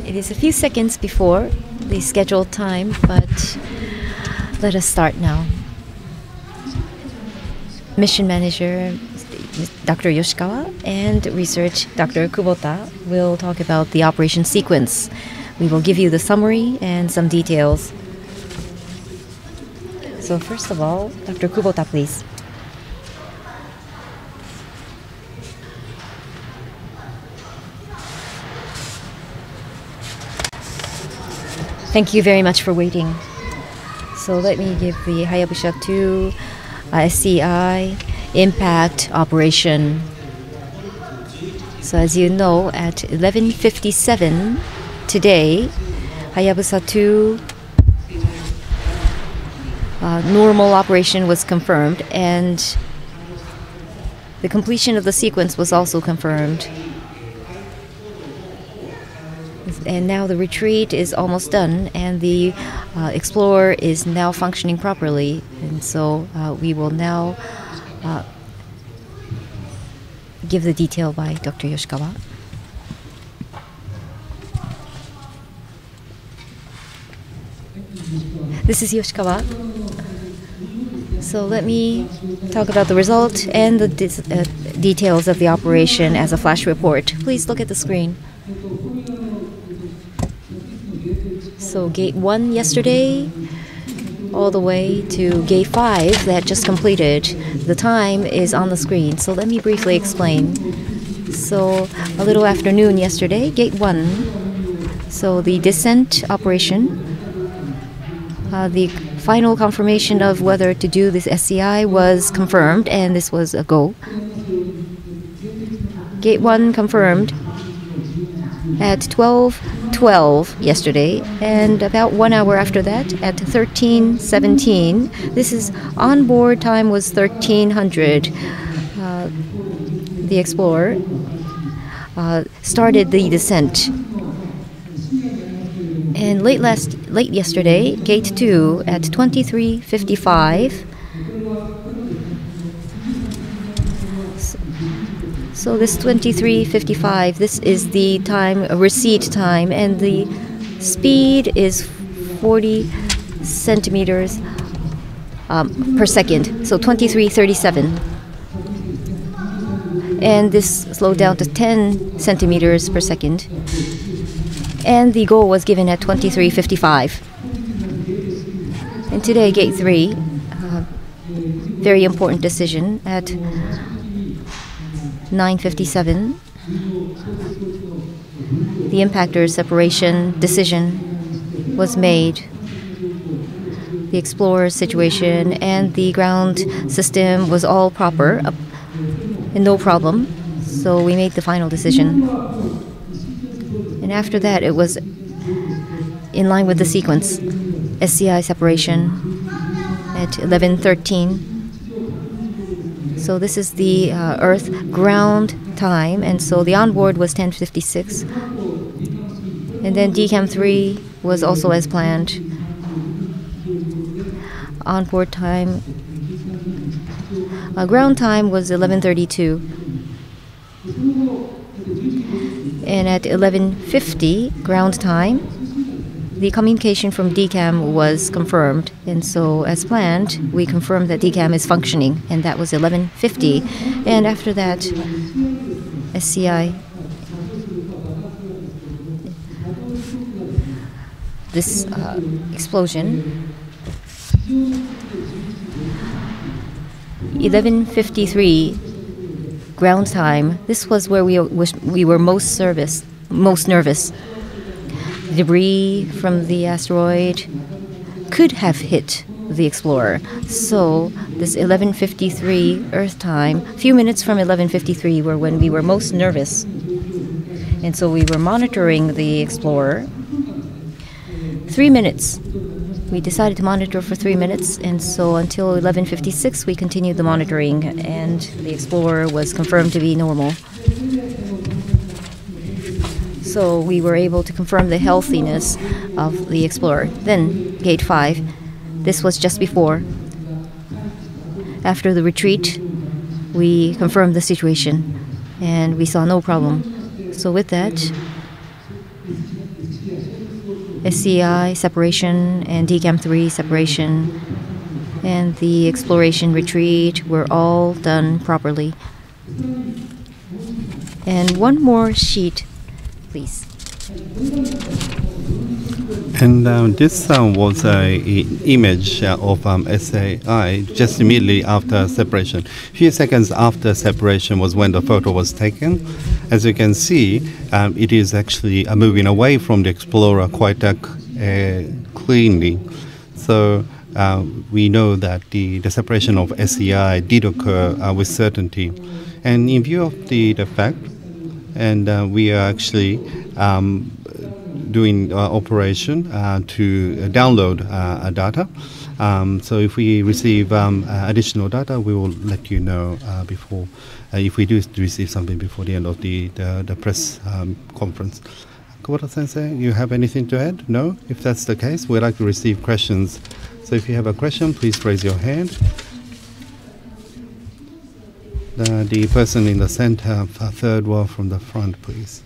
It is a few seconds before the scheduled time, but let us start now. Mission Manager Dr. Yoshikawa and Research Dr. Kubota will talk about the operation sequence. We will give you the summary and some details. So first of all, Dr. Kubota, please. Thank you very much for waiting. So let me give the Hayabusa2 SCI impact operation. So as you know, at 11:57 today, Hayabusa2 normal operation was confirmed, and the completion of the sequence was also confirmed. And now the retreat is almost done, and the Explorer is now functioning properly. And so we will now give the detail by Dr. Yoshikawa. This is Yoshikawa. So let me talk about the result and the details of the operation as a flash report. Please look at the screen. So gate 1 yesterday, all the way to gate 5 that just completed. The time is on the screen, so let me briefly explain. So a little afternoon yesterday, gate 1, so the descent operation, the final confirmation of whether to do this SCI was confirmed, and this was a go. Gate 1 confirmed at 12:12 yesterday, and about 1 hour after that at 13:17. This is onboard time was 1300. The Explorer started the descent. And late yesterday, gate 2 at 23:55. So this 23:55, this is the time, receipt time, and the speed is 40 centimeters per second, so 23:37. And this slowed down to 10 centimeters per second. And the goal was given at 23:55. And today, gate 3, very important decision at 9:57. The impactor separation decision was made. The Explorer situation and the ground system was all proper and no problem. So we made the final decision. And after that, it was in line with the sequence. SCI separation at 11:13. So this is the Earth ground time, and so the onboard was 10:56. And then DCAM 3 was also as planned. Onboard time Ground time was 11:32. And at 11:50 ground time, the communication from DCAM was confirmed. And so as planned, we confirmed that DCAM is functioning, and that was 11:50. And after that, SCI, this explosion, 11:53 ground time. This was where we were most nervous. Debris from the asteroid could have hit the Explorer. So this 11:53 Earth time, a few minutes from 11:53 were when we were most nervous. And so we were monitoring the Explorer. 3 minutes. We decided to monitor for 3 minutes, and so until 11:56 we continued the monitoring, and the Explorer was confirmed to be normal. So we were able to confirm the healthiness of the Explorer. Then Gate 5, this was just before. After the retreat, we confirmed the situation, and we saw no problem. So with that, SCI separation and DCAM-3 separation and the exploration retreat were all done properly. And one more sheet, please. And this was an image of SCI just immediately after separation. A few seconds after separation was when the photo was taken. As you can see, it is actually moving away from the Explorer quite cleanly. So we know that the separation of SCI did occur with certainty. And in view of the fact, and we are actually doing operation to download data. So if we receive additional data, we will let you know before, if we do receive something before the end of the press conference. Kubota-sensei, you have anything to add? No? If that's the case, we'd like to receive questions. So if you have a question, please raise your hand. The person in the center, third row from the front, please.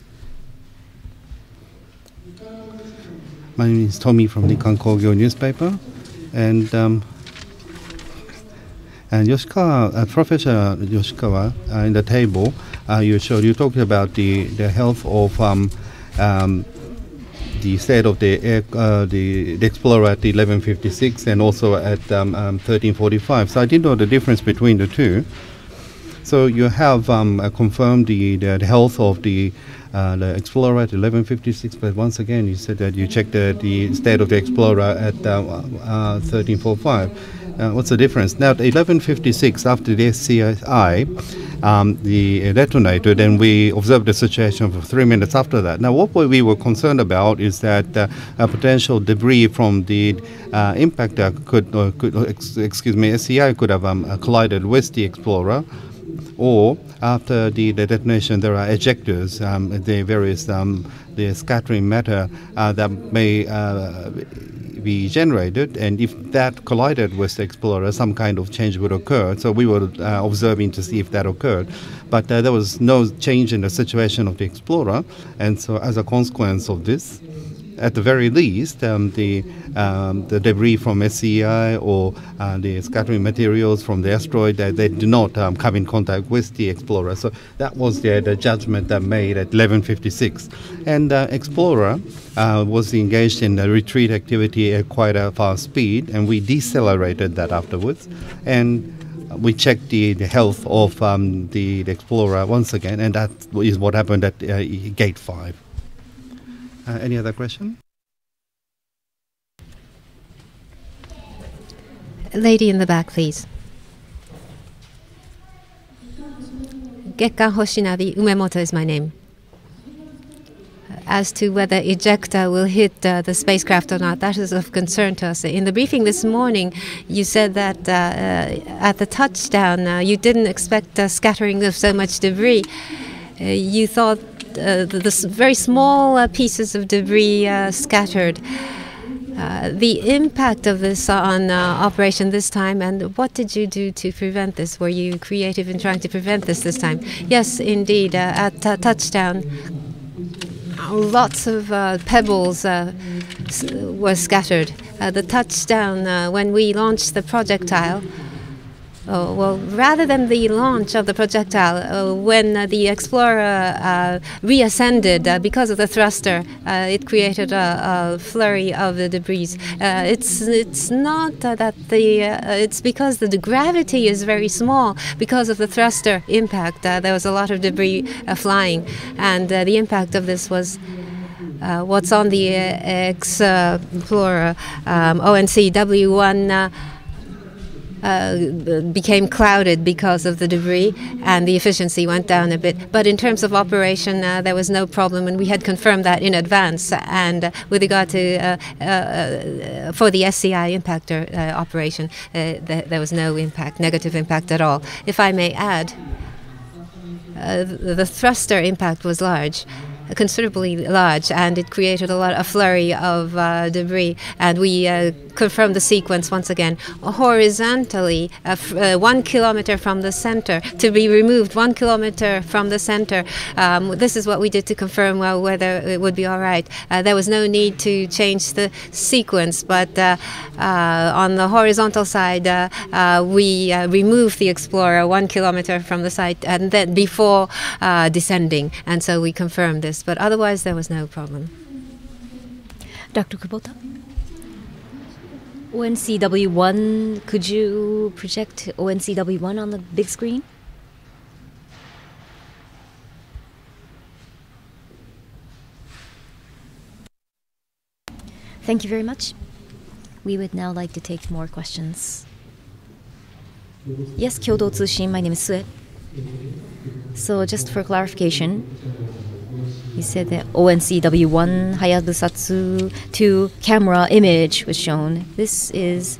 My name is Tommy from the Nikkan Kogyo newspaper, and Yoshikawa, Professor Yoshikawa, in the table you talked about the health of the state of the Explorer at 11:56 and also at 13:45. So I didn't know the difference between the two. So you have confirmed the health of the Explorer at 11:56, but once again you said that you checked the state of the Explorer at 13:45. What's the difference? Now at 11:56, after the SCI, the detonated, and we observed the situation for 3 minutes after that. Now what we were concerned about is that a potential debris from the impactor SCI could have collided with the Explorer. Or after the detonation, there are ejectors, the various the scattering matter that may be generated, and if that collided with the Explorer, some kind of change would occur. So we were observing to see if that occurred, but there was no change in the situation of the Explorer, and so as a consequence of this, at the very least, the debris from SCI or the scattering materials from the asteroid, they do not come in contact with the Explorer. So that was the judgment that made at 11:56. And Explorer was engaged in the retreat activity at quite a fast speed, and we decelerated that afterwards. And we checked the health of the Explorer once again, and that is what happened at Gate 5. Any other question? Lady in the back, please. Gekkan Hoshinabi, Umemoto is my name. As to whether ejector will hit the spacecraft or not, that is of concern to us. In the briefing this morning, you said that at the touchdown, you didn't expect a scattering of so much debris. You thought the very small pieces of debris scattered. the impact of this on operation this time, and what did you do to prevent this? Were you creative in trying to prevent this time? Yes, indeed. At touchdown, lots of pebbles were scattered. The touchdown, when we launched the projectile, well, rather than the launch of the projectile, when the Explorer reascended because of the thruster, it created a flurry of the debris. It's not that it's because the gravity is very small. Because of the thruster impact, there was a lot of debris flying, and the impact of this was what's on the Explorer ONCW1 became clouded because of the debris, and the efficiency went down a bit. But in terms of operation, there was no problem, and we had confirmed that in advance. And with regard to for the SCI impactor operation, there was no impact, negative impact at all. If I may add, the thruster impact was large, considerably large, and it created a flurry of debris, and we confirmed the sequence once again horizontally 1 kilometer from the center, to be removed 1 kilometer from the center. This is what we did to confirm whether it would be all right. There was no need to change the sequence, but on the horizontal side we removed the Explorer 1 kilometer from the site, and then before descending, and so we confirmed this. But otherwise, there was no problem. Dr. Kubota? ONCW1, could you project ONCW1 on the big screen? Thank you very much. We would now like to take more questions. Yes, Kyodo Tsushin, my name is Sue. So just for clarification, you said that ONCW1 Hayabusa2 camera image was shown. This is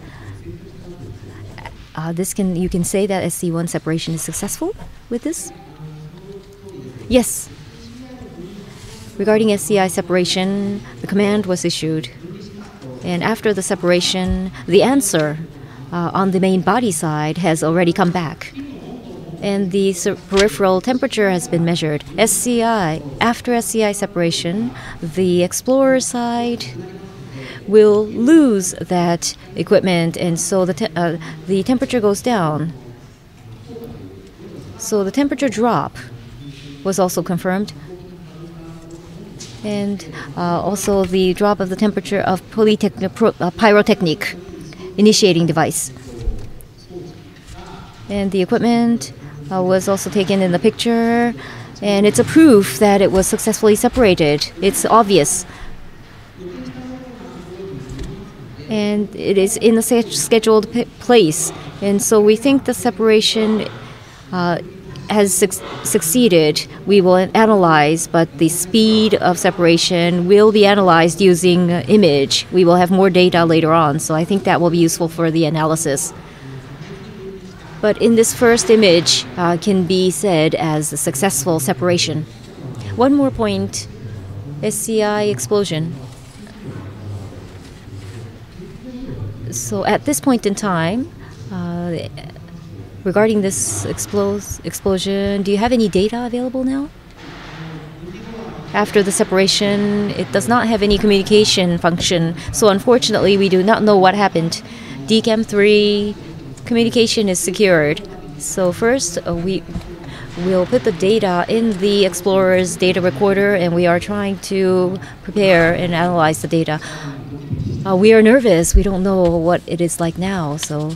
you can say that SC1 separation is successful with this? Yes. Regarding SCI separation, the command was issued, and after the separation, the answer on the main body side has already come back, and the peripheral temperature has been measured. SCI, after SCI separation, the Explorer side will lose that equipment, and so the temperature goes down. So the temperature drop was also confirmed, and also the drop of the temperature of pyrotechnic initiating device. And the equipment was also taken in the picture, and it's a proof that it was successfully separated. It's obvious. And it is in the scheduled place. And so we think the separation has succeeded. We will analyze, but the speed of separation will be analyzed using image. We will have more data later on, so I think that will be useful for the analysis. But in this first image can be said as a successful separation. One more point, SCI explosion. So at this point in time, regarding this explosion, do you have any data available now? After the separation, it does not have any communication function, so unfortunately we do not know what happened. DCAM 3 communication is secured. So first, we will put the data in the Explorer's data recorder, and we are trying to prepare and analyze the data. We are nervous. We don't know what it is like now, so.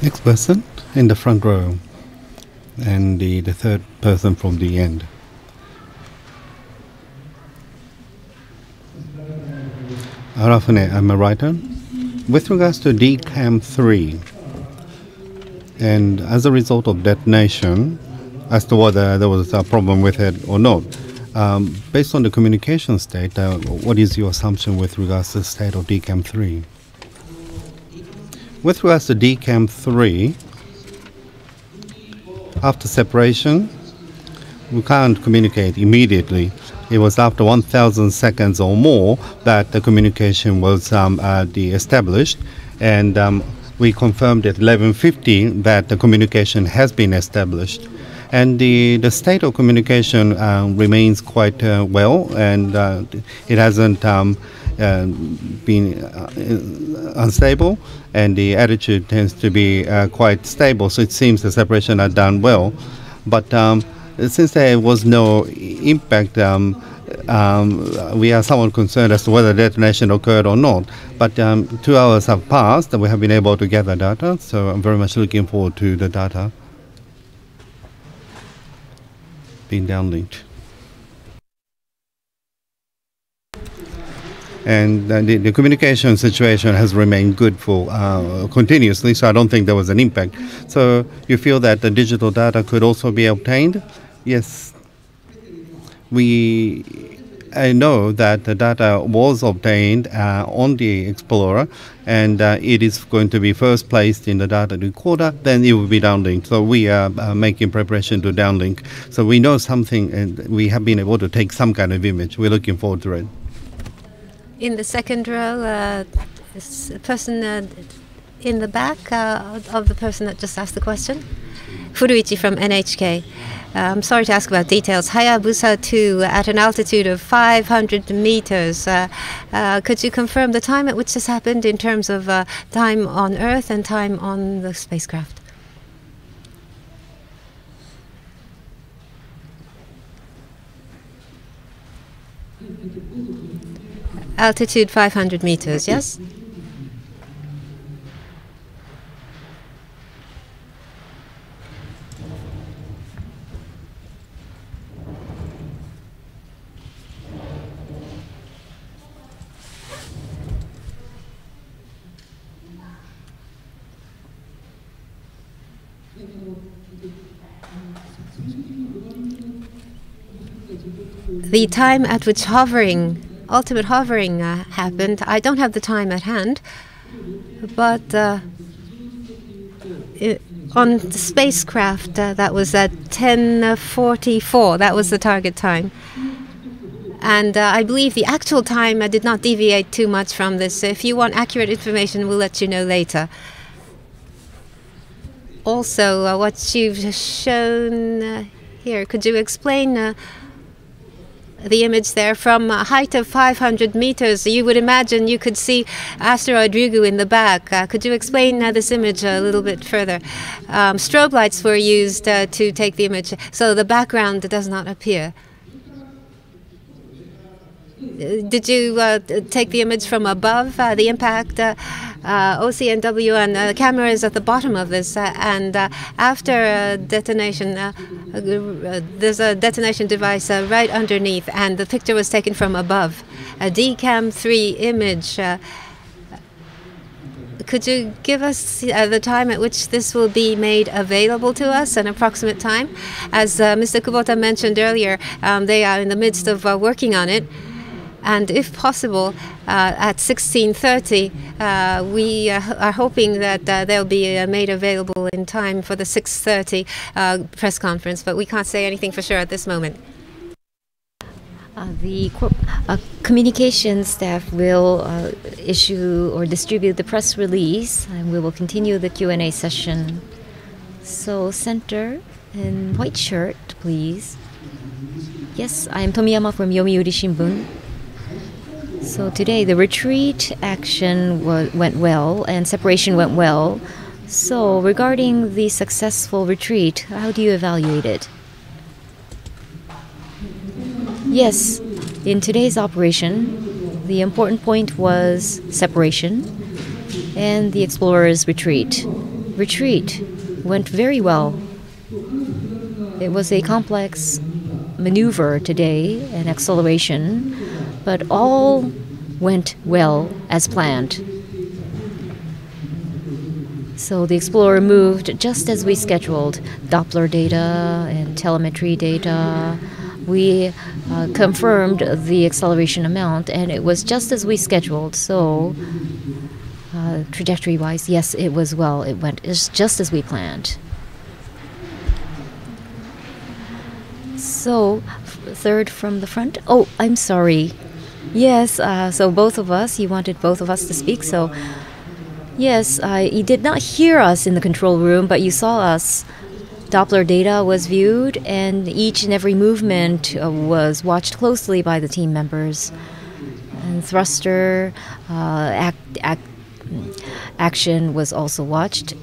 Next person in the front row, and the third person from the end. Arafune, I'm a writer. With regards to DCAM 3, and as a result of detonation, as to whether there was a problem with it or not, based on the communication state, what is your assumption with regards to the state of DCAM 3? With regards to DCAM 3, after separation, we can't communicate immediately. It was after 1,000 seconds or more that the communication was established, and we confirmed at 11:50 that the communication has been established. And the state of communication remains quite well, and it hasn't been unstable, and the attitude tends to be quite stable. So it seems the separation are done well. But since there was no impact, we are somewhat concerned as to whether detonation occurred or not. But 2 hours have passed, and we have been able to gather data. So I'm very much looking forward to the data being downlinked. And the communication situation has remained good for continuously, so I don't think there was an impact. So you feel that the digital data could also be obtained? Yes. I know that the data was obtained on the Explorer, and it is going to be first placed in the data recorder, then it will be downlinked. So we are making preparation to downlink. So we know something, and we have been able to take some kind of image. We're looking forward to it. In the second row, this person in the back of the person that just asked the question. Furuichi from NHK. I'm sorry to ask about details. Hayabusa2 at an altitude of 500 meters. Could you confirm the time at which this happened in terms of time on Earth and time on the spacecraft? Altitude 500 meters, yes? The time at which ultimate hovering happened, I don't have the time at hand, but on the spacecraft that was at 10:44, that was the target time. And I believe the actual time did not deviate too much from this. So if you want accurate information, we'll let you know later. Also, what you've shown here, could you explain the image there from a height of 500 meters? You would imagine you could see asteroid Ryugu in the back. Could you explain this image a little bit further? Strobe lights were used to take the image, so the background does not appear. Did you take the image from above the impact? OCNW, and the camera is at the bottom of this, and after detonation, there's a detonation device right underneath, and the picture was taken from above. A DCAM-3 image. Could you give us the time at which this will be made available to us, an approximate time? As Mr. Kubota mentioned earlier, they are in the midst of working on it. And if possible, at 16:30, we are hoping that they'll be made available in time for the 6:30 press conference, but we can't say anything for sure at this moment. The communication staff will issue or distribute the press release, and we will continue the Q&A session. So, center in white shirt, please. Yes, I am Tomiyama from Yomiuri Shimbun. So today the retreat action went well and separation went well. So regarding the successful retreat, how do you evaluate it? Yes, in today's operation, the important point was separation and the explorer's retreat. Retreat went very well. It was a complex maneuver today, an acceleration, but all went well as planned. So the Explorer moved just as we scheduled. Doppler data and telemetry data. We confirmed the acceleration amount, and it was just as we scheduled. So trajectory-wise, yes, it was well. It went just as we planned. So third from the front. Oh, I'm sorry. Yes, so both of us, you wanted both of us to speak, so yes, you did not hear us in the control room, but you saw us. Doppler data was viewed, and each and every movement was watched closely by the team members. And thruster action was also watched.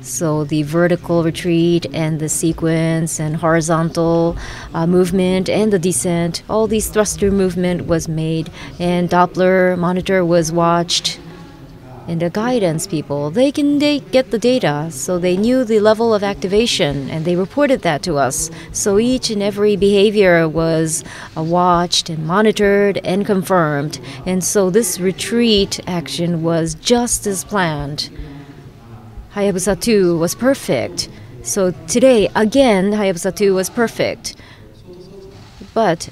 So the vertical retreat and the sequence and horizontal movement and the descent, all these thruster movement was made, and Doppler monitor was watched. And the guidance people, they get the data, so they knew the level of activation, and they reported that to us. So each and every behavior was watched and monitored and confirmed. And so this retreat action was just as planned. Hayabusa2 was perfect. So today, again, Hayabusa2 was perfect. But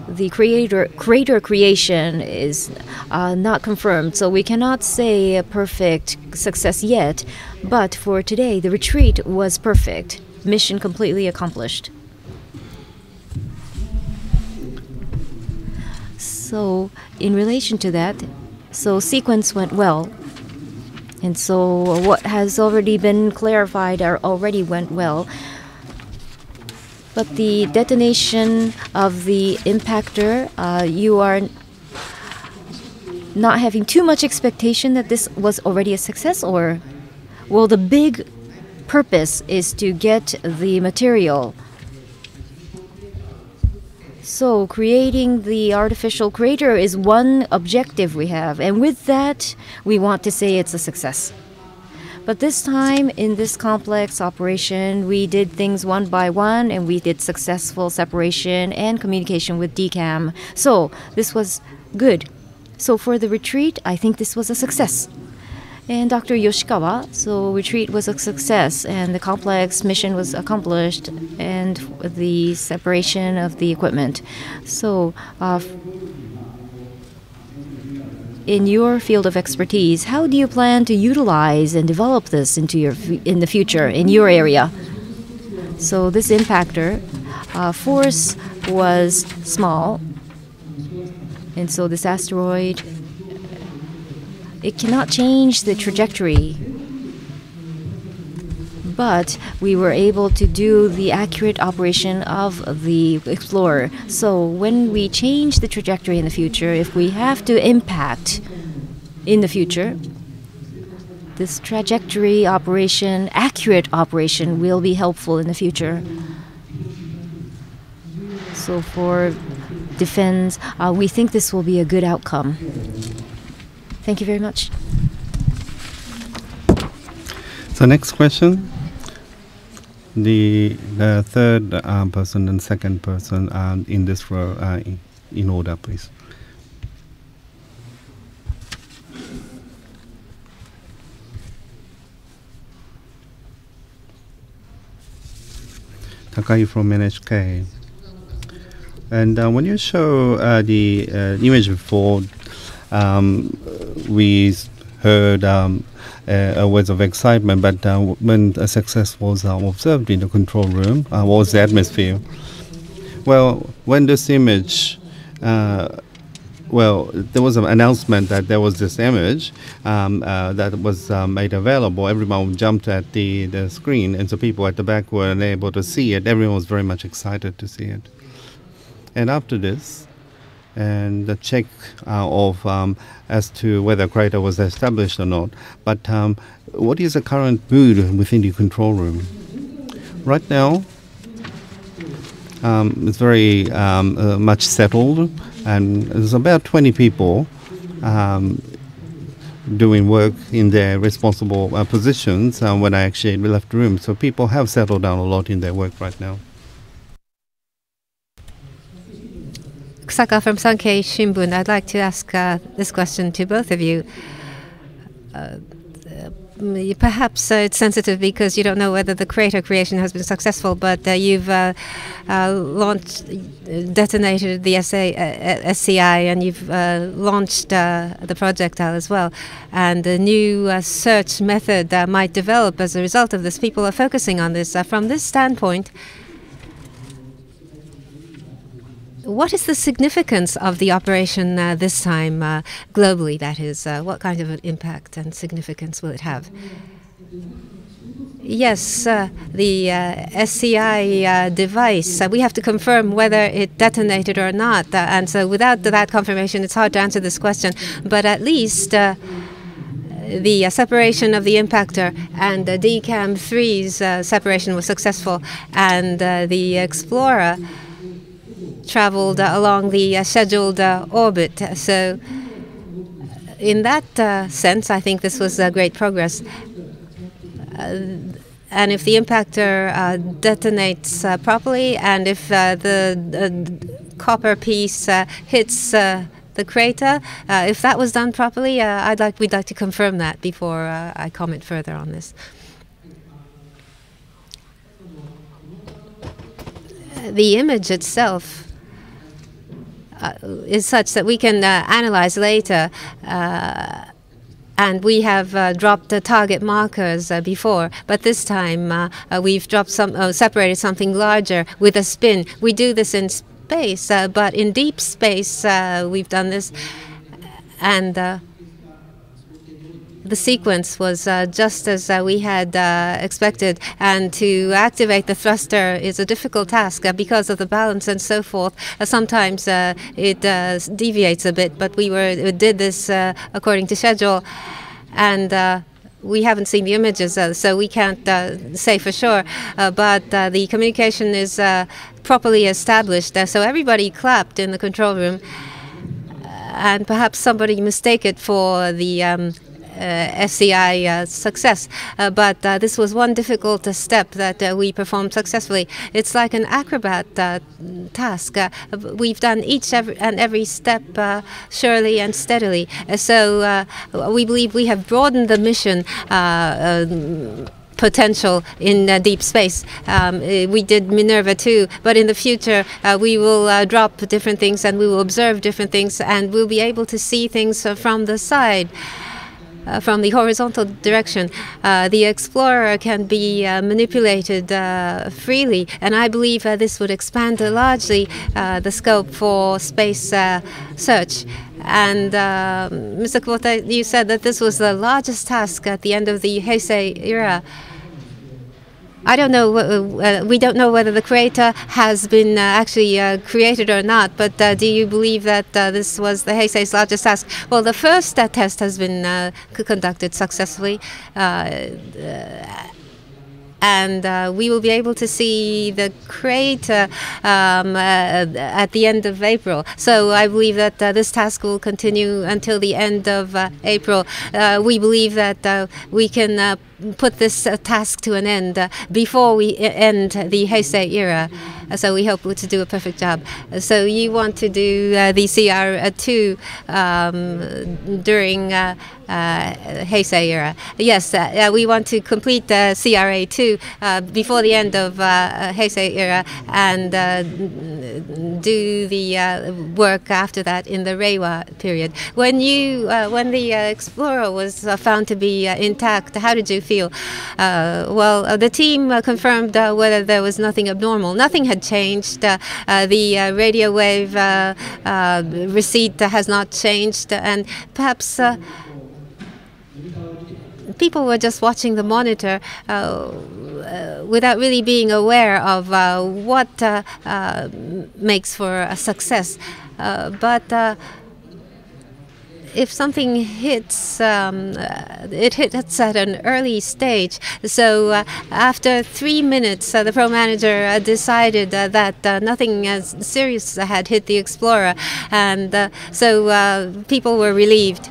the crater creation is not confirmed, so we cannot say a perfect success yet. But for today, the retreat was perfect. Mission completely accomplished. So in relation to that, so sequence went well. And so what has already been clarified already went well. But the detonation of the impactor, you are not having too much expectation that this was already a success, or? Well, the big purpose is to get the material. So creating the artificial crater is one objective we have, and with that, we want to say it's a success. But this time, in this complex operation, we did things one by one, and we did successful separation and communication with DCAM. So this was good. So for the retreat, I think this was a success. And Dr. Yoshikawa, so retreat was a success, and the complex mission was accomplished, and the separation of the equipment. So in your field of expertise, how do you plan to utilize and develop this in the future in your area? So this impactor force was small, and so this asteroid, it cannot change the trajectory. But we were able to do the accurate operation of the Explorer. So when we change the trajectory in the future, if we have to impact in the future, this trajectory operation, accurate operation, will be helpful in the future. So for defense, we think this will be a good outcome. Thank you very much. So next question. The third person and second person in this row, in order, please. Takai from NHK. And when you show the image before, we heard words of excitement, but when a success was observed in the control room, what was the atmosphere? Well, when this image, well, there was an announcement that there was this image that was made available. Everyone jumped at the screen, and so people at the back were unable to see it. Everyone was very much excited to see it. And after this, and the check of as to whether crater was established or not. But what is the current mood within the control room? Right now, it's very much settled, and there's about 20 people doing work in their responsible positions when I actually left the room. So people have settled down a lot in their work right now. Kusaka from Sankei Shimbun. I'd like to ask this question to both of you. Perhaps it's sensitive because you don't know whether the crater creation has been successful, but you've detonated the SCI, and you've launched the projectile as well. And a new search method might develop as a result of this. People are focusing on this. From this standpoint, What is the significance of the operation this time, globally, that is? What kind of an impact and significance will it have? Yes, the SCI device, we have to confirm whether it detonated or not. And so without that confirmation, it's hard to answer this question. But at least the separation of the impactor and the DCAM-3's separation was successful. And the Explorer traveled along the scheduled orbit. So in that sense, I think this was great progress. And if the impactor detonates properly, and if the copper piece hits the crater, if that was done properly, we'd like to confirm that before I comment further on this. The image itself is such that we can analyze later. And we have dropped the target markers before, but this time we've dropped separated something larger with a spin. We do this in space, but in deep space we've done this, and the sequence was just as we had expected. And to activate the thruster is a difficult task because of the balance and so forth. Sometimes it deviates a bit, but we did this according to schedule. And we haven't seen the images, so we can't say for sure. But the communication is properly established. So everybody clapped in the control room. And perhaps somebody mistake it for the SCI success. But this was one difficult step that we performed successfully. It's like an acrobat task. We've done each and every step surely and steadily. So we believe we have broadened the mission potential in deep space. We did Minerva too, but in the future we will drop different things and we will observe different things, and we'll be able to see things from the side. From the horizontal direction. The Explorer can be manipulated freely, and I believe this would expand largely the scope for space search. And Mr. Kubota, you said that this was the largest task at the end of the Heisei era. I don't know. We don't know whether the crater has been actually created or not. But do you believe that this was the Heisei's largest task? Well, the first test has been conducted successfully. And we will be able to see the crater at the end of April. So I believe that this task will continue until the end of April. We believe that we can put this task to an end before we end the Heisei era. So we hope to do a perfect job. So you want to do the CR2 during Heisei era? Yes, we want to complete CRA2 before the end of Heisei era, and do the work after that in the Reiwa period. When the Explorer was found to be intact, how did you feel? Well, the team confirmed whether there was nothing abnormal. Nothing had changed. The radio wave receipt has not changed, and perhaps people were just watching the monitor without really being aware of what makes for a success. But if something hits, it hits at an early stage. So after 3 minutes, the pro manager decided that nothing serious had hit the Explorer, and so people were relieved.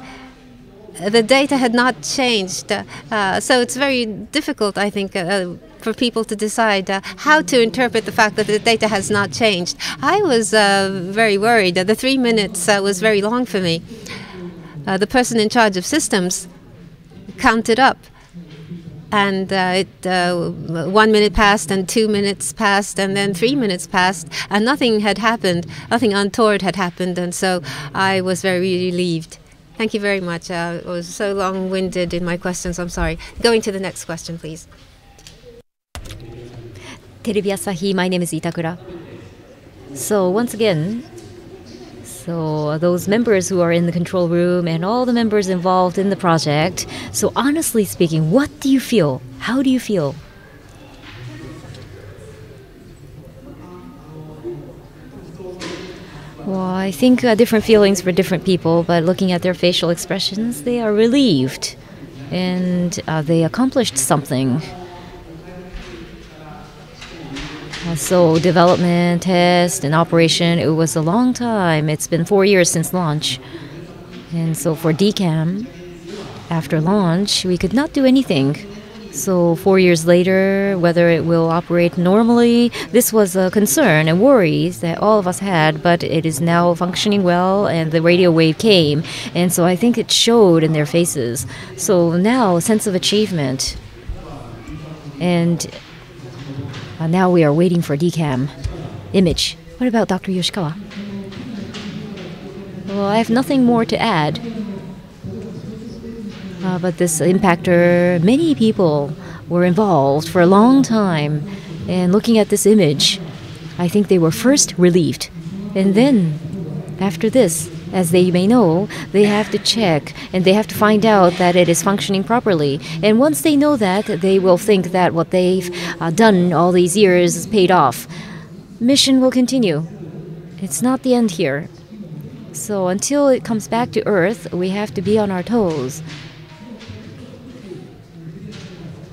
The data had not changed, so it's very difficult, I think, for people to decide how to interpret the fact that the data has not changed. I was very worried. The 3 minutes was very long for me. The person in charge of systems counted up, and 1 minute passed, and 2 minutes passed, and then 3 minutes passed, and nothing had happened. Nothing untoward had happened, and so I was very relieved. Thank you very much. I was so long-winded in my questions. I'm sorry. Going to the next question, please. Terebi Asahi, my name is Itakura. So once again, so those members who are in the control room and all the members involved in the project, so honestly speaking, what do you feel? How do you feel? Well, I think different feelings for different people, but looking at their facial expressions, they are relieved and they accomplished something. So development, test, and operation, it was a long time. It's been 4 years since launch. And so for DCAM, after launch, we could not do anything. So 4 years later, whether it will operate normally, this was a concern and worries that all of us had, but it is now functioning well, and the radio wave came. And so I think it showed in their faces. So now, a sense of achievement. And now we are waiting for DCAM image. What about Dr. Yoshikawa? Well, I have nothing more to add. But this impactor, many people were involved for a long time. And looking at this image, I think they were first relieved. And then, after this, as they may know, they have to check and they have to find out that it is functioning properly. And once they know that, they will think that what they've done all these years is paid off. Mission will continue. It's not the end here. So until it comes back to Earth, we have to be on our toes.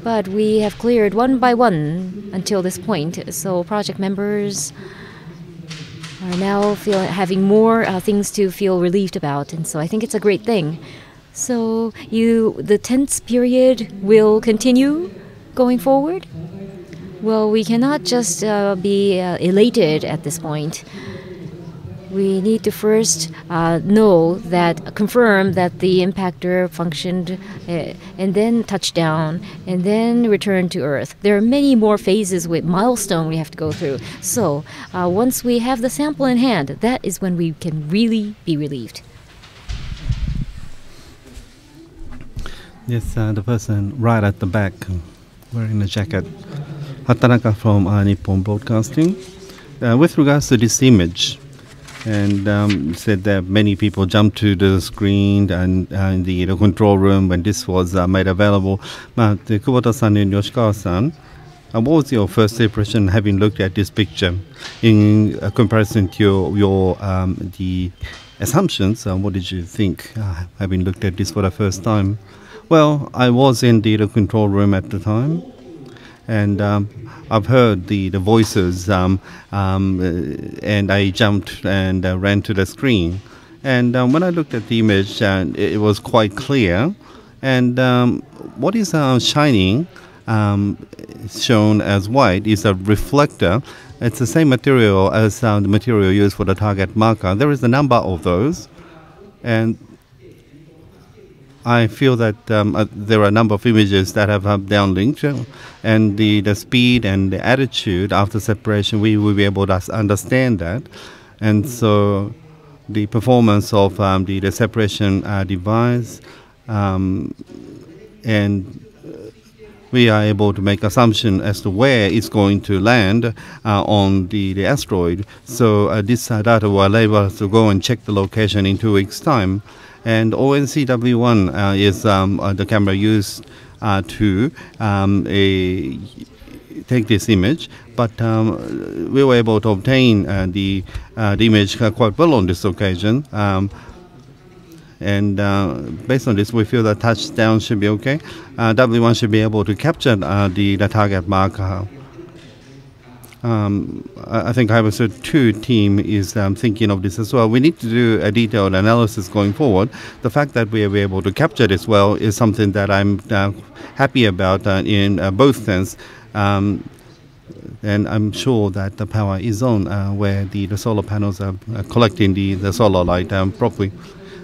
But we have cleared one by one until this point. So project members are now having more things to feel relieved about, and so I think it's a great thing. So the tense period will continue going forward? Well, we cannot just be elated at this point. We need to first confirm that the impactor functioned, and then touchdown, and then return to Earth. There are many more phases with milestone we have to go through. So once we have the sample in hand, that is when we can really be relieved. Yes, the person right at the back, wearing a jacket, Hatanaka from Nippon Broadcasting. With regards to this image, and said that many people jumped to the screen and in the control room when this was made available. But Kubota-san and Yoshikawa-san, what was your first impression having looked at this picture in comparison to your the assumptions? What did you think having looked at this for the first time? Well, I was in the control room at the time, and I've heard the voices, and I jumped and ran to the screen. And when I looked at the image, it was quite clear. And what is shining, shown as white, is a reflector. It's the same material as the material used for the target marker. There is a number of those. And I feel that there are a number of images that have downlinked, and the speed and the attitude after separation, we will be able to understand that. And so the performance of the separation device, and we are able to make assumption as to where it's going to land on the asteroid. So this data will enable us to go and check the location in 2 weeks' time. And ONCW1 is the camera used to take this image, but we were able to obtain the image quite well on this occasion. And based on this, we feel that touchdown should be okay. W1 should be able to capture the target marker. I think Hayabusa2 team is thinking of this as well. We need to do a detailed analysis going forward. The fact that we are able to capture this well is something that I'm happy about in both sense. And I'm sure that the power is on where the solar panels are collecting the solar light properly.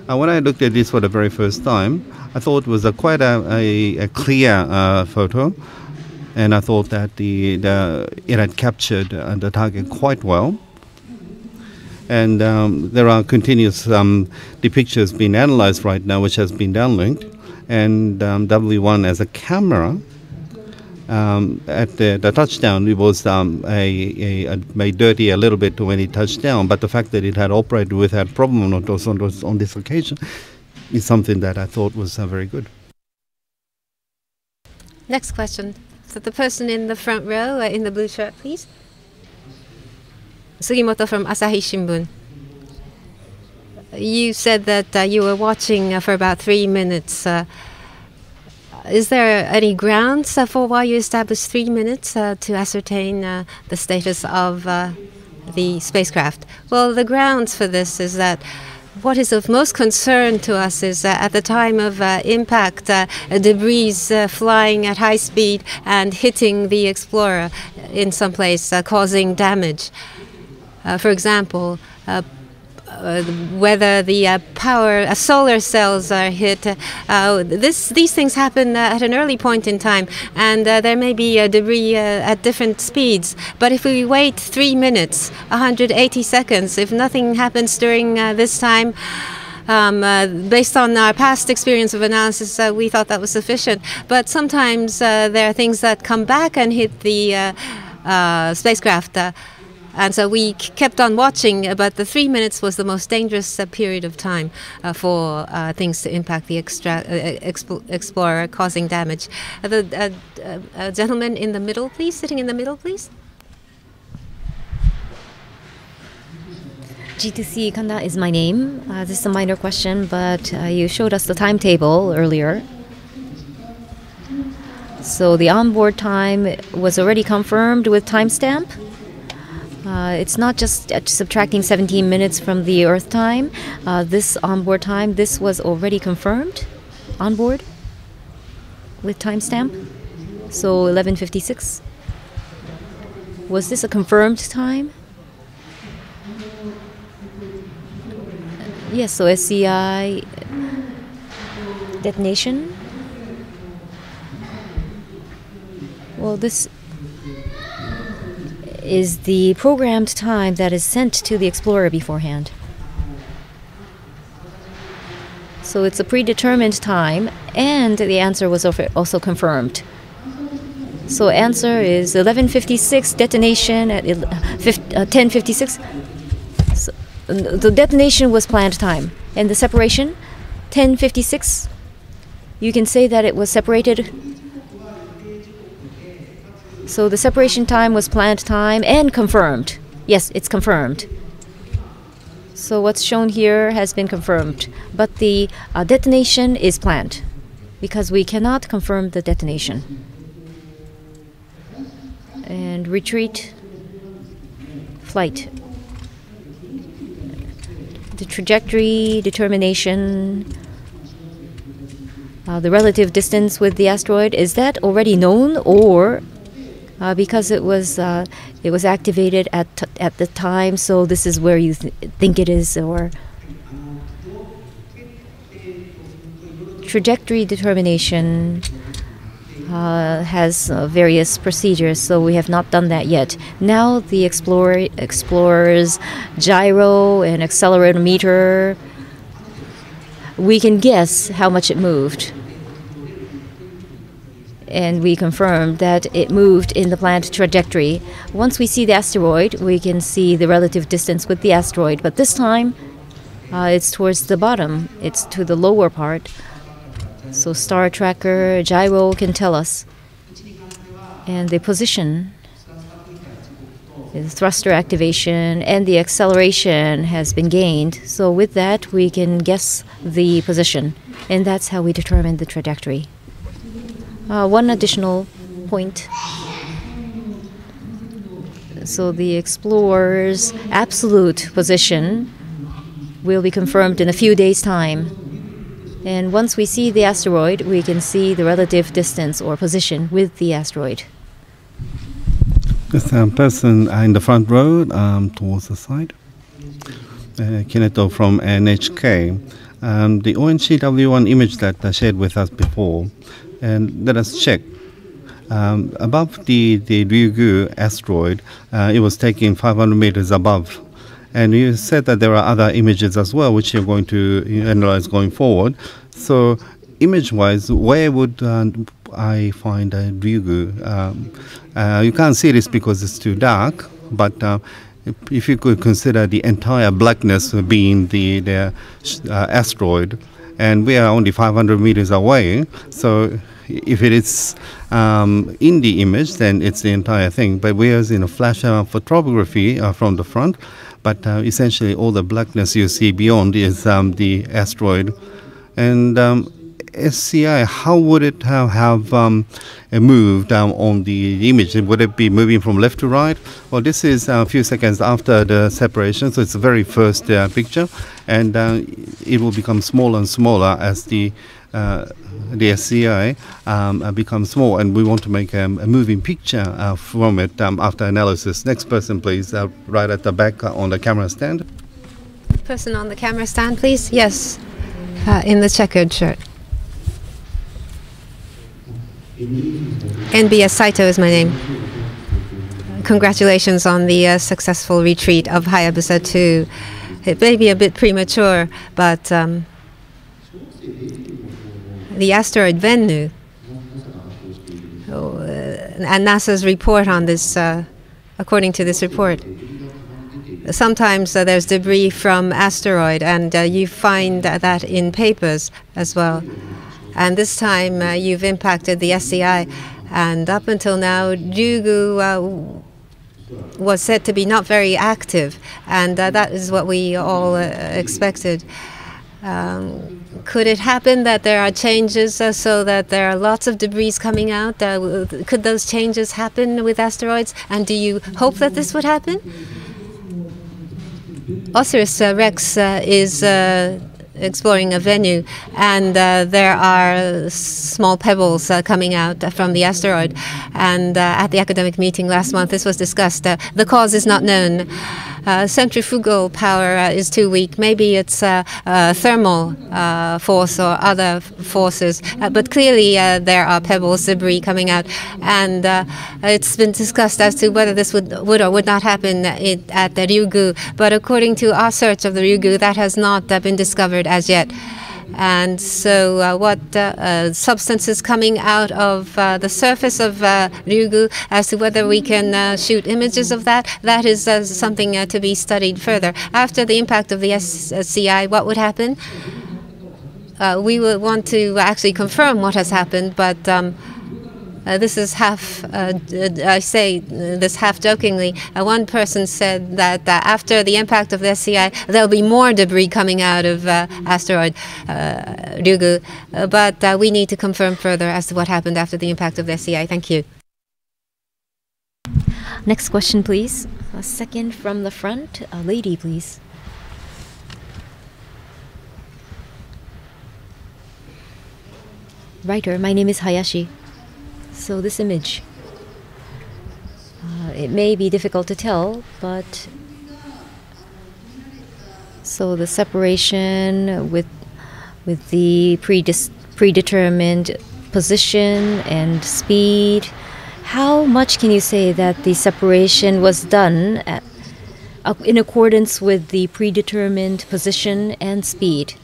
When I looked at this for the very first time, I thought it was quite a clear photo. And I thought that it had captured the target quite well. And there are continuous the pictures being analyzed right now, which has been downlinked. And W1 as a camera at the touchdown, it was made dirty a little bit when it touched down. But the fact that it had operated without problem on this occasion is something that I thought was very good. Next question. So the person in the front row, in the blue shirt, please. Sugimoto from Asahi Shimbun. You said that you were watching for about 3 minutes. Is there any grounds for why you established 3 minutes to ascertain the status of the spacecraft? Well, the grounds for this is that what is of most concern to us is at the time of impact, debris flying at high speed and hitting the Explorer in some place, causing damage. For example, whether the power solar cells are hit. These things happen at an early point in time, and there may be debris at different speeds. But if we wait 3 minutes, 180 seconds, if nothing happens during this time, based on our past experience of analysis, we thought that was sufficient. But sometimes there are things that come back and hit the spacecraft. And so we kept on watching, but the 3 minutes was the most dangerous period of time for things to impact the Explorer, causing damage. The gentleman in the middle, please, sitting in the middle, please. G2C Kanda is my name. This is a minor question, but you showed us the timetable earlier. So the onboard time was already confirmed with timestamp. It's not just subtracting 17 minutes from the Earth time. This onboard time, this was already confirmed onboard with timestamp. So 11:56. Was this a confirmed time? Yes, so SCI detonation. Well, this is the programmed time that is sent to the Explorer beforehand. So it's a predetermined time, and the answer was also confirmed. So answer is 11:56, detonation at 10:56. So the detonation was planned time, and the separation 10:56. You can say that it was separated. So the separation time was planned time and confirmed. Yes, it's confirmed. So what's shown here has been confirmed. But the detonation is planned because we cannot confirm the detonation. And retreat, flight. The trajectory, determination, the relative distance with the asteroid, is that already known, or because it was activated at the time, so this is where you think it is, or trajectory determination has various procedures, so we have not done that yet. Now the Explorer's gyro and accelerometer, we can guess how much it moved. And we confirmed that it moved in the planned trajectory. Once we see the asteroid, we can see the relative distance with the asteroid. But this time, it's towards the bottom. It's to the lower part. So star tracker, gyro can tell us. And the position, the thruster activation, and the acceleration has been gained. So with that, we can guess the position. And that's how we determine the trajectory. One additional point. So the Explorer's absolute position will be confirmed in a few days' time. And once we see the asteroid, we can see the relative distance or position with the asteroid. This person in the front row towards the side. Kineto from NHK. The ONCW1 image that I shared with us before, and let us check. Above the Ryugu asteroid, it was taken 500 meters above. And you said that there are other images as well, which you're going to analyze going forward. So image-wise, where would I find Ryugu. You can't see this because it's too dark, but if you could consider the entire blackness being the asteroid, and we are only 500 meters away, so if it is in the image, then it's the entire thing. But we are in a flash photography from the front, but essentially all the blackness you see beyond is the asteroid. And SCI, how would it have moved on the image? Would it be moving from left to right? Well, this is a few seconds after the separation, so it's the very first picture, and it will become smaller and smaller as the SCI becomes small, and we want to make a moving picture from it after analysis. Next person, please, right at the back on the camera stand. Person on the camera stand, please. Yes, in the checkered shirt. NBS Saito is my name. Congratulations on the successful retreat of Hayabusa2. It may be a bit premature, but the asteroid Bennu and NASA's report on this, according to this report, sometimes there's debris from asteroid, and you find that in papers as well. And this time you've impacted the SCI, and up until now Ryugu was said to be not very active, and that is what we all expected. Could it happen that there are changes so that there are lots of debris coming out? Could those changes happen with asteroids, and do you hope that this would happen? Osiris-Rex is exploring a venue, and there are small pebbles coming out from the asteroid, and at the academic meeting last month this was discussed. The cause is not known. Centrifugal power is too weak. Maybe it's thermal force or other forces, but clearly there are pebbles, debris coming out, and it's been discussed as to whether this would or would not happen at the Ryugu, but according to our search of the Ryugu, that has not been discovered as yet. And so what substances coming out of the surface of Ryugu, as to whether we can shoot images of that, that is something to be studied further. After the impact of the SCI, what would happen? We would want to actually confirm what has happened, but this is half, I say this half jokingly. One person said that after the impact of the SCI, there'll be more debris coming out of asteroid Ryugu. But we need to confirm further as to what happened after the impact of the SCI. Thank you. Next question, please. A second from the front. A lady, please. Writer, my name is Hayashi. So this image, it may be difficult to tell, but so the separation with the predetermined position and speed, how much can you say that the separation was done in accordance with the predetermined position and speed?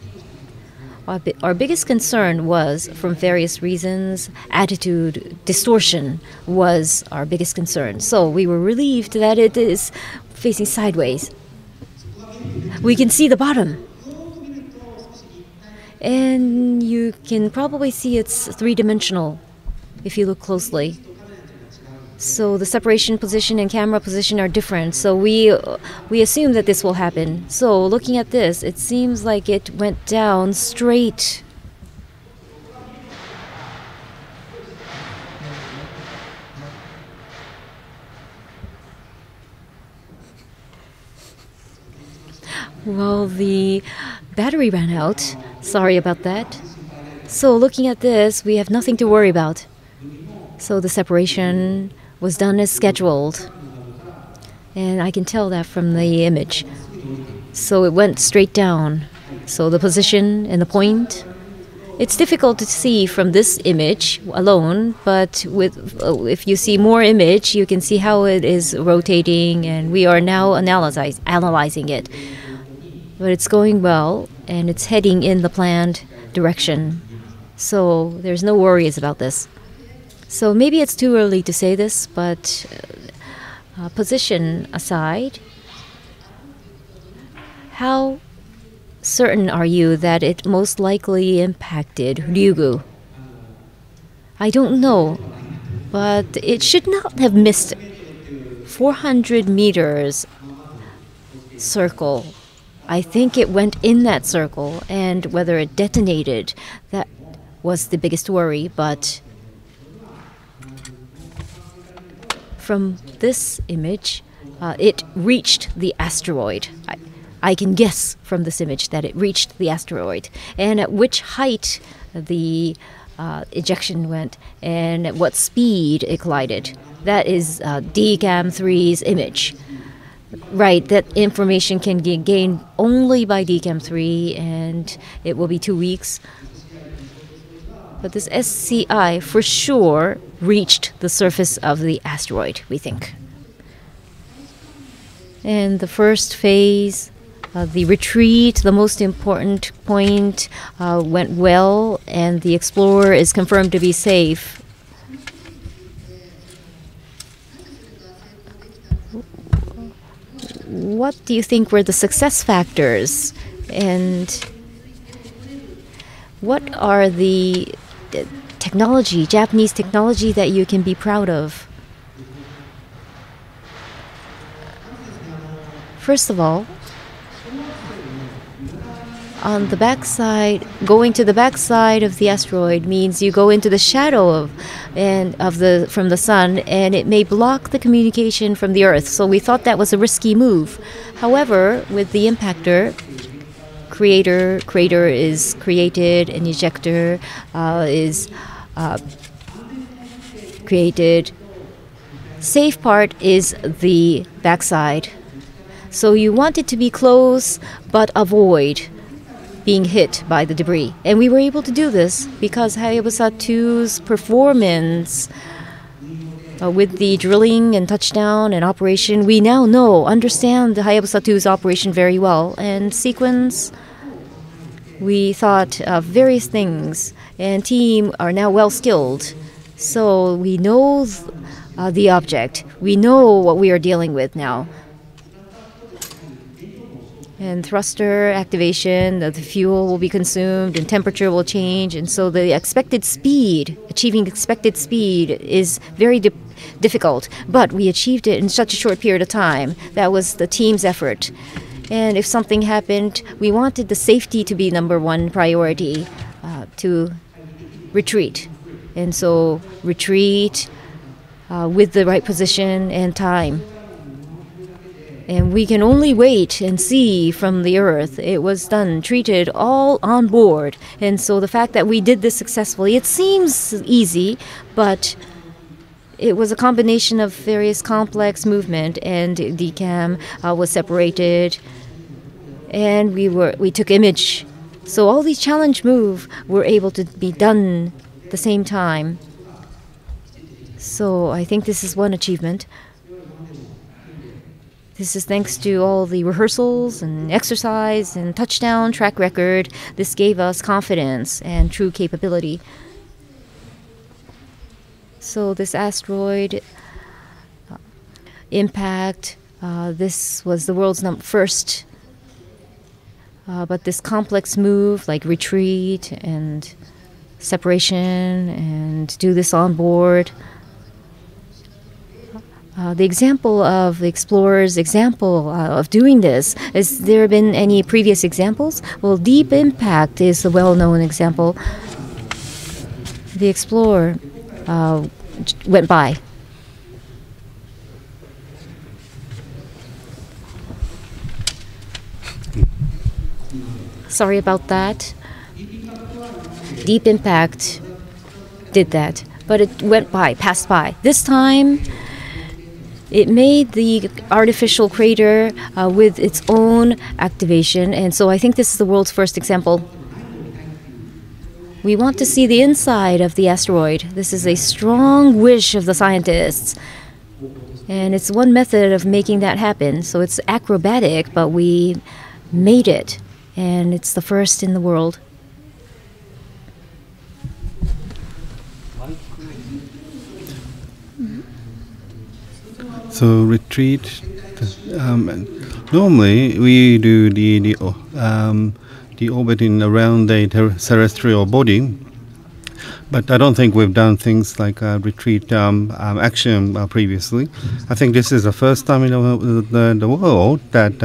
Our biggest concern was, from various reasons, attitude distortion was our biggest concern. So we were relieved that it is facing sideways. We can see the bottom. And you can probably see it's three-dimensional if you look closely. So the separation position and camera position are different. So we assume that this will happen. So looking at this, it seems like it went down straight. Well, the battery ran out. Sorry about that. So looking at this, we have nothing to worry about. So the separation was done as scheduled, and I can tell that from the image. So it went straight down. So the position and the point, it's difficult to see from this image alone, but if you see more image, you can see how it is rotating, and we are now analyzing it. But it's going well, and it's heading in the planned direction. So there's no worries about this. So maybe it's too early to say this, but position aside, how certain are you that it most likely impacted Ryugu? I don't know, but it should not have missed 400 meters circle. I think it went in that circle, and whether it detonated, that was the biggest worry. But from this image, it reached the asteroid. I can guess from this image that it reached the asteroid, and at which height the ejection went, and at what speed it collided. That is DCAM-3's image. Right, that information can be gained only by DCAM-3, and it will be 2 weeks. But this SCI for sure reached the surface of the asteroid, we think. And the first phase, the retreat, the most important point, went well, and the explorer is confirmed to be safe. What do you think were the success factors, and what are the technology, Japanese technology, that you can be proud of? First of all, on the backside, going to the backside of the asteroid means you go into the shadow from the sun, and it may block the communication from the Earth. So we thought that was a risky move. However, with the impactor, crater is created, an ejector is created. Safe part is the backside. So you want it to be close, but avoid being hit by the debris. And we were able to do this because Hayabusa2's performance with the drilling and touchdown and operation, we now understand the Hayabusa2's operation very well. And sequence, we thought of various things, and team are now well skilled. So we know the object. We know what we are dealing with now. And thruster activation, the fuel will be consumed and temperature will change. And so the expected speed, achieving expected speed is very difficult. But we achieved it in such a short period of time. That was the team's effort. And if something happened, we wanted the safety to be number one priority, to retreat. And so retreat with the right position and time. And we can only wait and see from the Earth. It was done, treated, all on board. And so the fact that we did this successfully, it seems easy, but it was a combination of various complex movement, and DCAM was separated, and we took image. So all these challenge moves were able to be done at the same time. So I think this is one achievement. This is thanks to all the rehearsals and exercise and touchdown track record. This gave us confidence and true capability. So this asteroid impact, this was the world's first. But this complex move like retreat and separation and do this on board. The example of the explorer's example of doing this, has there been any previous examples? Well, deep impact is the well-known example. The explorer went by. Sorry about that. Deep impact did that, but it went by, passed by. This time, it made the artificial crater with its own activation, and so I think this is the world's first example. We want to see the inside of the asteroid. This is a strong wish of the scientists, and it's one method of making that happen. So it's acrobatic, but we made it, and it's the first in the world. So retreat. Normally we do the orbiting around the terrestrial body, but I don't think we've done things like retreat action previously. I think this is the first time in the world that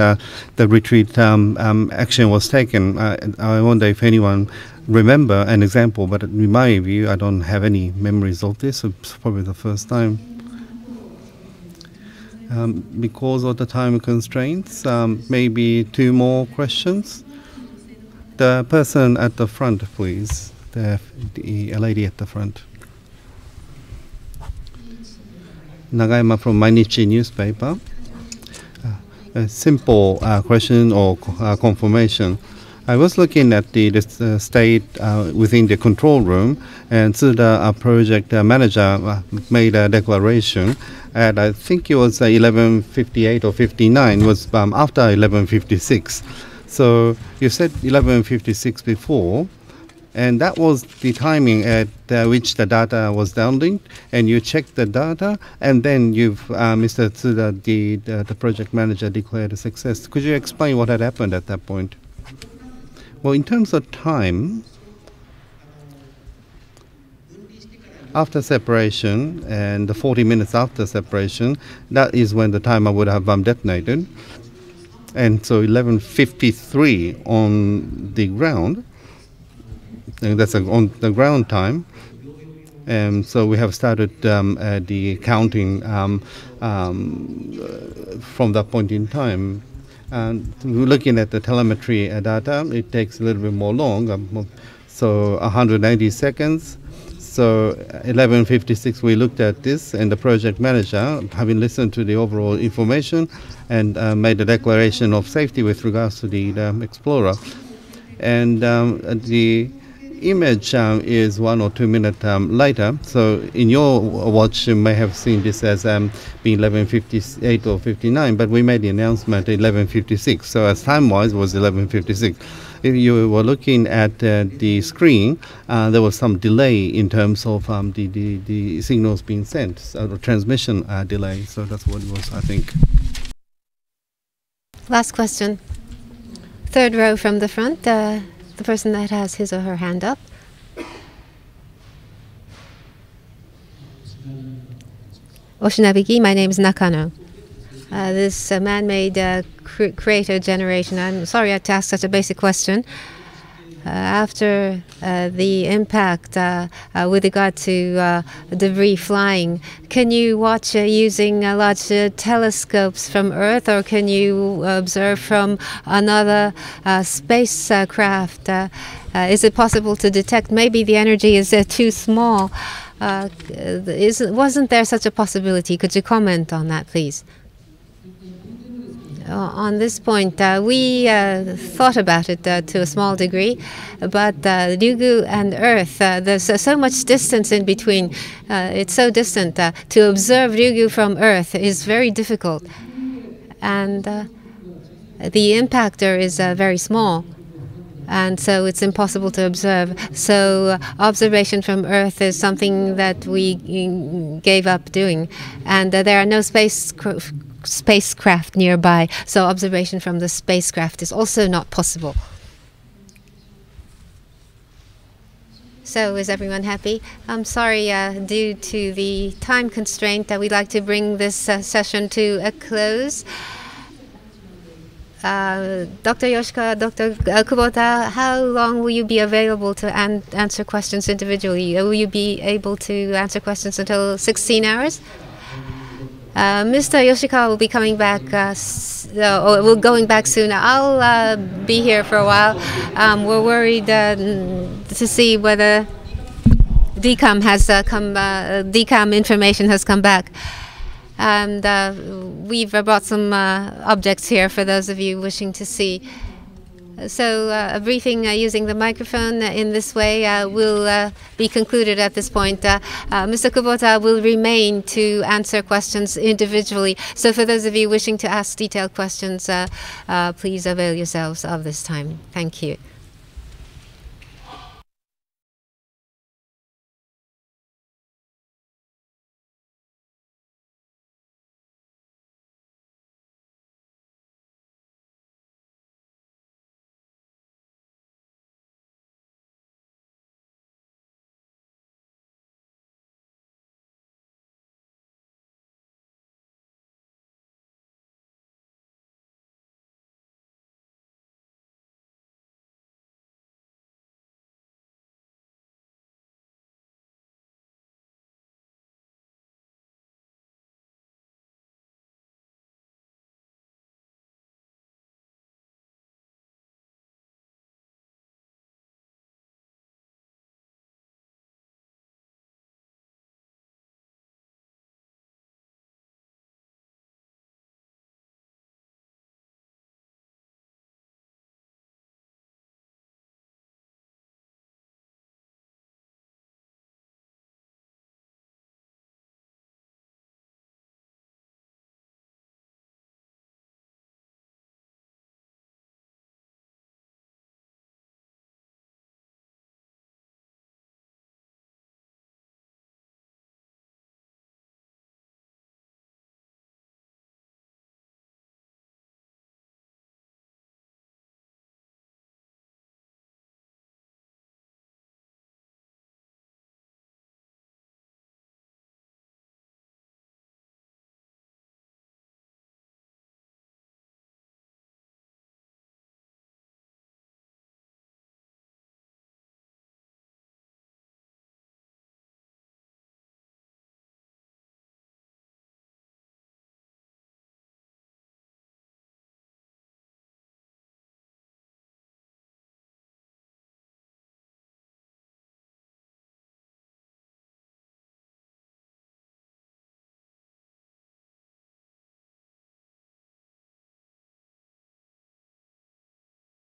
the retreat action was taken. I wonder if anyone remember an example, but in my view, I don't have any memories of this. It's probably the first time. Because of the time constraints, maybe 2 more questions. The person at the front, please. The lady at the front. Nagayama from Mainichi newspaper. A simple question or confirmation. I was looking at the state within the control room, and Tsuda, project manager, made a declaration, and I think it was 11:58 or 59, was after 11:56. So you said 11:56 before, and that was the timing at which the data was downlinked, and you checked the data, and then you've, Mr. Tsuda, the project manager, declared a success. Could you explain what had happened at that point? Well, in terms of time, after separation and the 40 minutes after separation, that is when the timer would have detonated. And so 11:53 on the ground, and that's on the ground time. And so we have started the counting from that point in time. And looking at the telemetry data, it takes a little bit more long, so 180 seconds. So 11:56, we looked at this, and the project manager, having listened to the overall information, and made a declaration of safety with regards to the Explorer. And the image is 1 or 2 minutes later. So in your watch, you may have seen this as being 11:58 or 59, but we made the announcement at 11:56. So as time-wise, it was 11:56. If you were looking at the screen, there was some delay in terms of the signals being sent, so the transmission delay. So that's what it was, I think. Last question. 3rd row from the front. The person that has his or her hand up. Oshinabiki, my name is Nakano. This man-made crater generation, I'm sorry I had to ask such a basic question. After the impact with regard to debris flying, can you watch using large telescopes from Earth, or can you observe from another spacecraft? Is it possible to detect maybe the energy is too small? Wasn't there such a possibility? Could you comment on that, please? On this point, we thought about it to a small degree, but Ryugu and Earth, there's so much distance in between. It's so distant. To observe Ryugu from Earth is very difficult, and the impactor is very small, and so it's impossible to observe. So observation from Earth is something that we gave up doing, and there are no spacecraft nearby, so observation from the spacecraft is also not possible. So is everyone happy? I'm sorry, due to the time constraint, we'd like to bring this session to a close. Dr. Yoshikawa, Dr. Kubota, how long will you be available to answer questions individually? Will you be able to answer questions until 16 hours? Mr. Yoshikawa will be coming back, we're going back soon. I'll be here for a while. We're worried to see whether DCOM has DCOM information has come back. And we've brought some objects here for those of you wishing to see. So a briefing using the microphone in this way will be concluded at this point. Mr. Kubota will remain to answer questions individually. So for those of you wishing to ask detailed questions, please avail yourselves of this time. Thank you.